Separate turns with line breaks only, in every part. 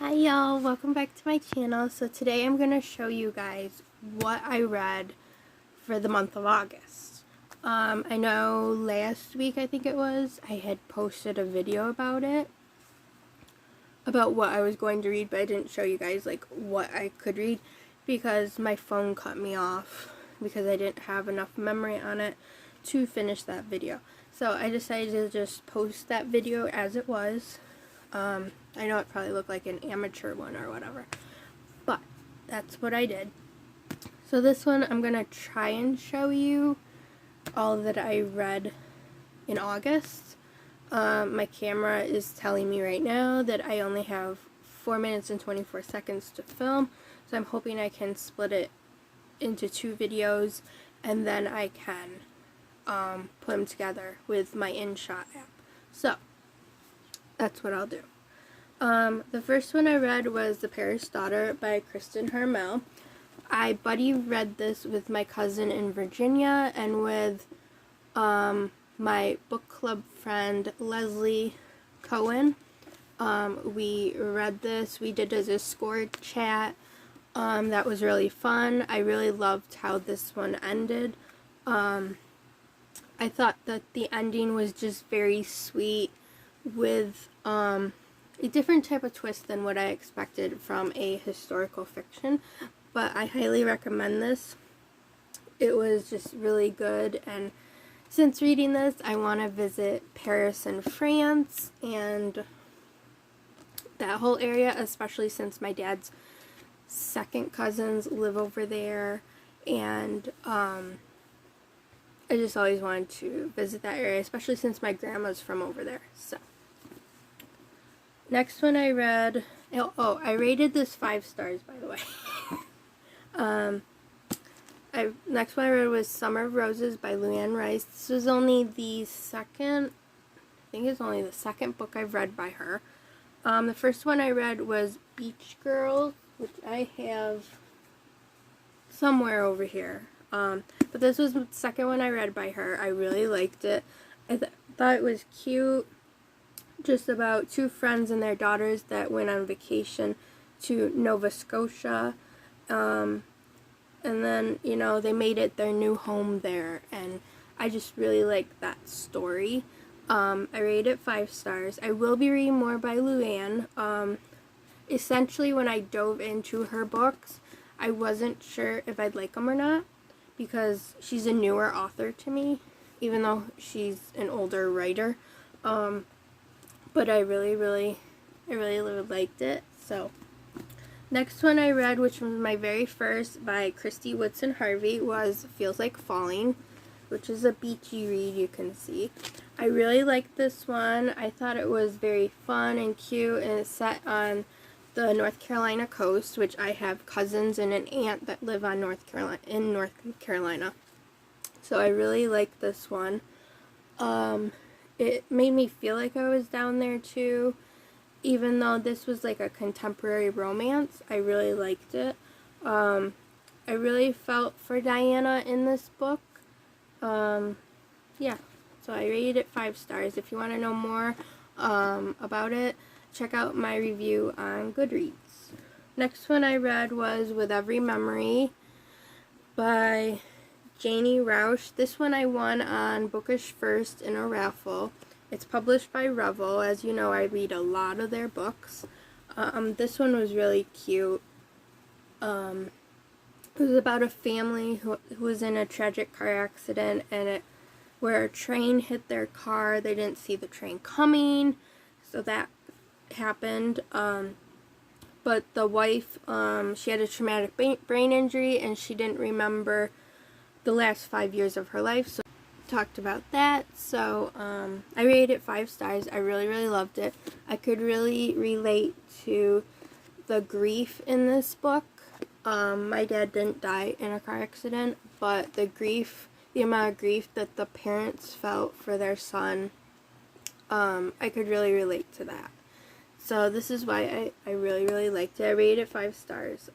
Hi y'all, welcome back to my channel. So today I'm going to show you guys what I read for the month of August. I know last week, I think it was, I had posted a video about it, about what I was going to read, but I didn't show you guys like what I could read because my phone cut me off because I didn't have enough memory on it to finish that video. So I decided to just post that video as it was. I know it probably looked like an amateur one or whatever, but that's what I did. So this one I'm going to try and show you all that I read in August. My camera is telling me right now that I only have 4 minutes and 24 seconds to film, so I'm hoping I can split it into 2 videos and then I can put them together with my InShot app. So that's what I'll do. The first one I read was The Parish Daughter by Kristen Harmel. I buddy read this with my cousin in Virginia and with my book club friend Leslie Cohen. We read this. We did a Discord chat. That was really fun. I really loved how this one ended. I thought that the ending was just very sweet with a different type of twist than what I expected from a historical fiction, but I highly recommend this. It was just really good, and since reading this, I want to visit Paris and France and that whole area, especially since my dad's second cousins live over there, and I just always wanted to visit that area, especially since my grandma's from over there. So next one I read, I rated this 5 stars, by the way. Next one I read was Summer of Roses by Luann Rice. This was only the second, I think it's only the second book I've read by her. The first one I read was Beach Girls, which I have somewhere over here. But this was the second one I read by her. I really liked it. I thought it was cute. Just about 2 friends and their daughters that went on vacation to Nova Scotia. And then, you know, they made it their new home there. And I just really liked that story. I rated it 5 stars. I will be reading more by Luann. Essentially, when I dove into her books, I wasn't sure if I'd like them or not, because she's a newer author to me, even though she's an older writer. But I really liked it. So next one I read, which was my very first, by Christy Woodson Harvey, was Feels Like Falling, which is a beachy read, you can see. I really liked this one. I thought it was very fun and cute, and it's set on the North Carolina coast, which I have cousins and an aunt that live on North Carolina. So I really liked this one. It made me feel like I was down there too. Even though this was like a contemporary romance, I really liked it. I really felt for Diana in this book. Yeah, so I rated it 5 stars. If you want to know more about it, check out my review on Goodreads. Next one I read was With Every Memory by Janie Roush. This one I won on Bookish First in a raffle. It's published by Revel. As you know, I read a lot of their books. This one was really cute. It was about a family who was in a tragic car accident, and where a train hit their car. They didn't see the train coming, so that happened. But the wife, she had a traumatic brain injury, and she didn't remember the last 5 years of her life, so we talked about that. So I rated it 5 stars. I really loved it. I could really relate to the grief in this book. My dad didn't die in a car accident, but the amount of grief that the parents felt for their son, I could really relate to that. So this is why I really liked it. I rated it 5 stars.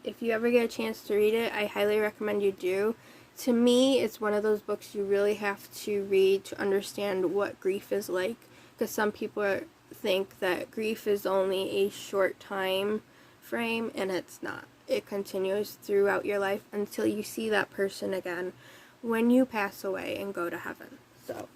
If you ever get a chance to read it, I highly recommend you do. To me, it's one of those books you really have to read to understand what grief is like, because some people think that grief is only a short time frame, and it's not. It continues throughout your life until you see that person again when you pass away and go to heaven. So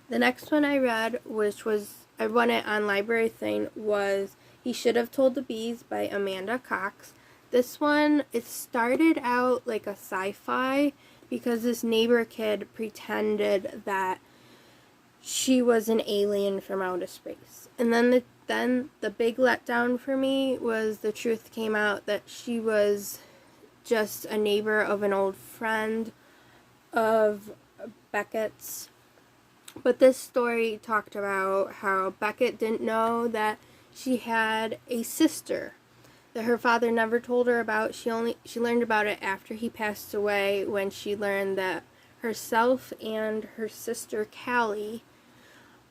the next one I read, which was, I won it on Library Thing, was He Should Have Told the Bees by Amanda Cox. This one, it started out like a sci-fi because this neighbor kid pretended that she was an alien from outer space. And then the big letdown for me was the truth came out that she was just a neighbor of an old friend of Beckett's. But this story talked about how Beckett didn't know that she had a sister that her father never told her about. She learned about it after he passed away, when she learned that herself and her sister Callie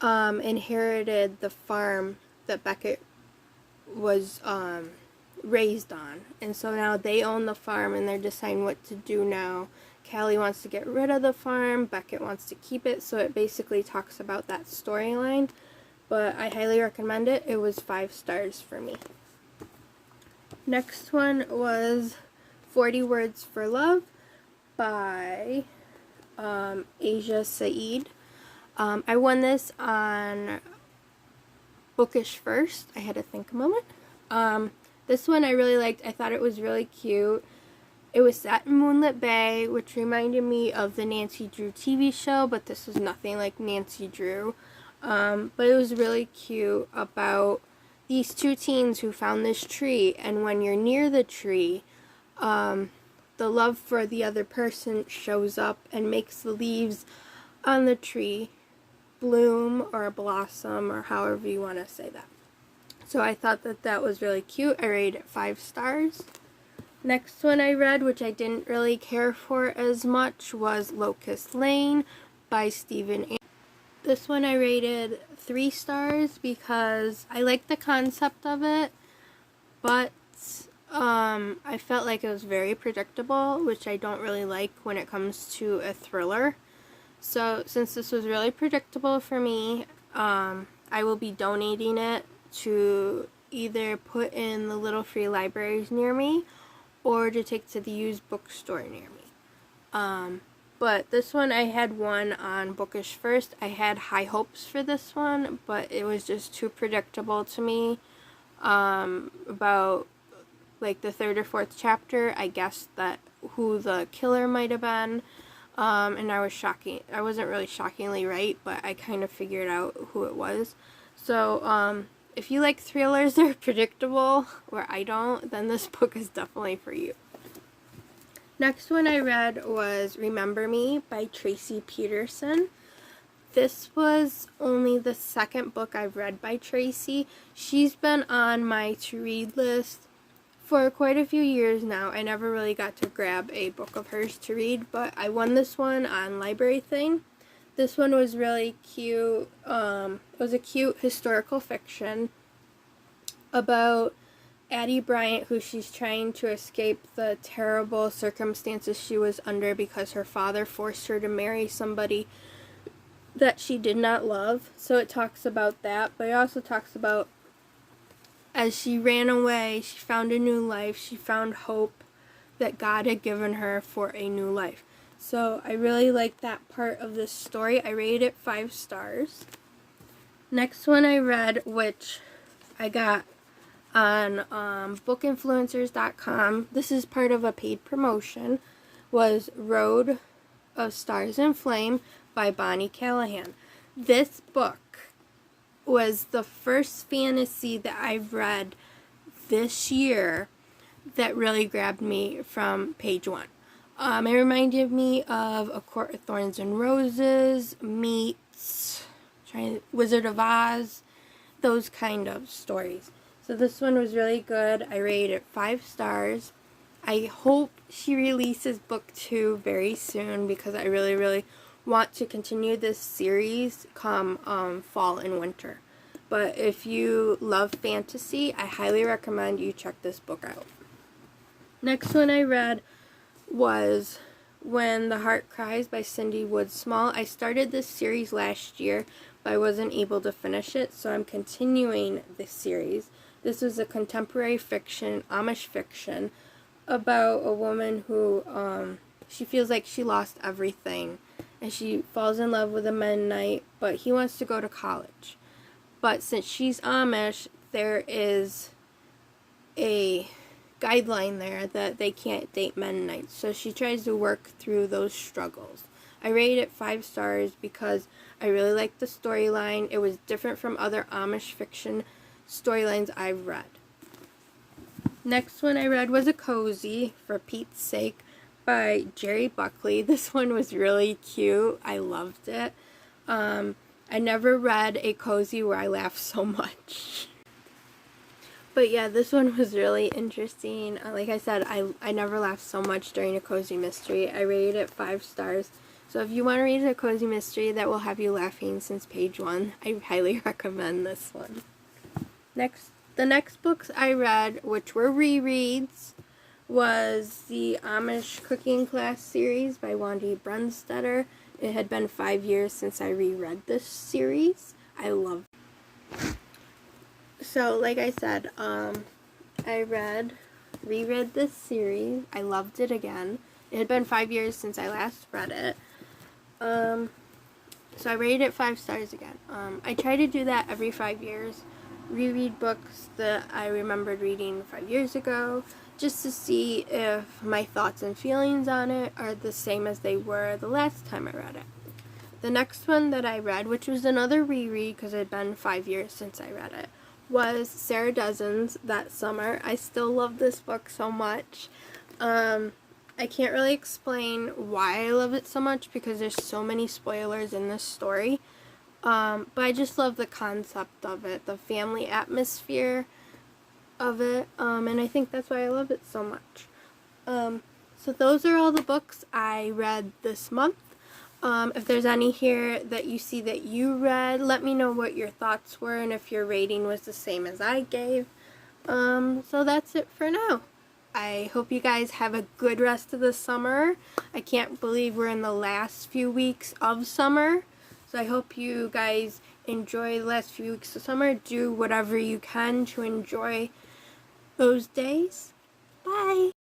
inherited the farm that Beckett was raised on. And so now they own the farm and they're deciding what to do now. Callie wants to get rid of the farm, Beckett wants to keep it, so it basically talks about that storyline. But I highly recommend it. It was 5 stars for me. Next one was 40 Words for Love by Asia Saeed. I won this on Bookish First. I had to think a moment. This one I really liked. I thought it was really cute. It was set in Moonlit Bay, which reminded me of the Nancy Drew TV show, but this was nothing like Nancy Drew. But it was really cute about these 2 teens who found this tree, and when you're near the tree, the love for the other person shows up and makes the leaves on the tree bloom or blossom, or however you want to say that. So I thought that that was really cute. I rated it 5 stars. Next one I read, which I didn't really care for as much, was Locust Lane by Stephen A. This one I rated 3 stars because I liked the concept of it, but I felt like it was very predictable, which I don't really like when it comes to a thriller. So since this was really predictable for me, I will be donating it to either put in the little free libraries near me or to take to the used bookstore near me. But this one, I had one on Bookish First. I had high hopes for this one, but it was just too predictable to me. About like the 3rd or 4th chapter, I guessed that who the killer might have been. And I wasn't really shockingly right, but I kind of figured out who it was. So, if you like thrillers that are predictable, or I don't, then this book is definitely for you. Next one I read was Remember Me by Tracy Peterson. This was only the 2nd book I've read by Tracy. She's been on my to-read list for quite a few years now. I never really got to grab a book of hers to read, but I won this one on Library Thing. This one was really cute. It was a cute historical fiction about Addie Bryant, who she's trying to escape the terrible circumstances she was under because her father forced her to marry somebody that she did not love. So it talks about that, but it also talks about as she ran away, she found a new life, she found hope that God had given her for a new life. So I really like that part of this story. I rated it 5 stars. Next one I read, which I got on bookinfluencers.com, this is part of a paid promotion, was Road of Stars and Flame by Bonnie Callahan. This book was the first fantasy that I've read this year that really grabbed me from page 1. It reminded me of A Court of Thorns and Roses meets Wizard of Oz, those kind of stories. So this one was really good. I rated it 5 stars. I hope she releases book 2 very soon because I really, really want to continue this series come fall and winter. But if you love fantasy, I highly recommend you check this book out. Next one I read was When the Heart Cries by Cindy Wood Small. I started this series last year, but I wasn't able to finish it, so I'm continuing this series. This was a contemporary fiction, Amish fiction, about a woman who she feels like she lost everything, and she falls in love with a Mennonite, but he wants to go to college. But since she's Amish, there is a guideline there that they can't date Mennonites, so she tries to work through those struggles. I rated it 5 stars because I really liked the storyline. It was different from other Amish fiction storylines I've read. Next one I read was a cozy, For Pete's Sake, by Jerry Buckley. This one was really cute. I loved it. I never read a cozy where I laughed so much. But yeah, this one was really interesting. Like I said, I never laughed so much during a cozy mystery. I rated it 5 stars. So if you want to read a cozy mystery that will have you laughing since page 1, I highly recommend this one. The next books I read, which were rereads, was the Amish Cooking Class series by Wandy Brunstetter. It had been 5 years since I reread this series. I loved it. So, like I said, I reread this series. I loved it again. It had been 5 years since I last read it. So I rated it 5 stars again. I try to do that every 5 years. Reread books that I remembered reading 5 years ago, just to see if my thoughts and feelings on it are the same as they were the last time I read it. The next one that I read, which was another reread because it had been 5 years since I read it, was Sarah Dessen's That Summer. I still love this book so much. I can't really explain why I love it so much because there's so many spoilers in this story. But I just love the concept of it, the family atmosphere of it, and I think that's why I love it so much. So those are all the books I read this month. If there's any here that you see that you read, let me know what your thoughts were and if your rating was the same as I gave. So that's it for now. I hope you guys have a good rest of the summer. I can't believe we're in the last few weeks of summer. So I hope you guys enjoy the last few weeks of summer. Do whatever you can to enjoy those days. Bye!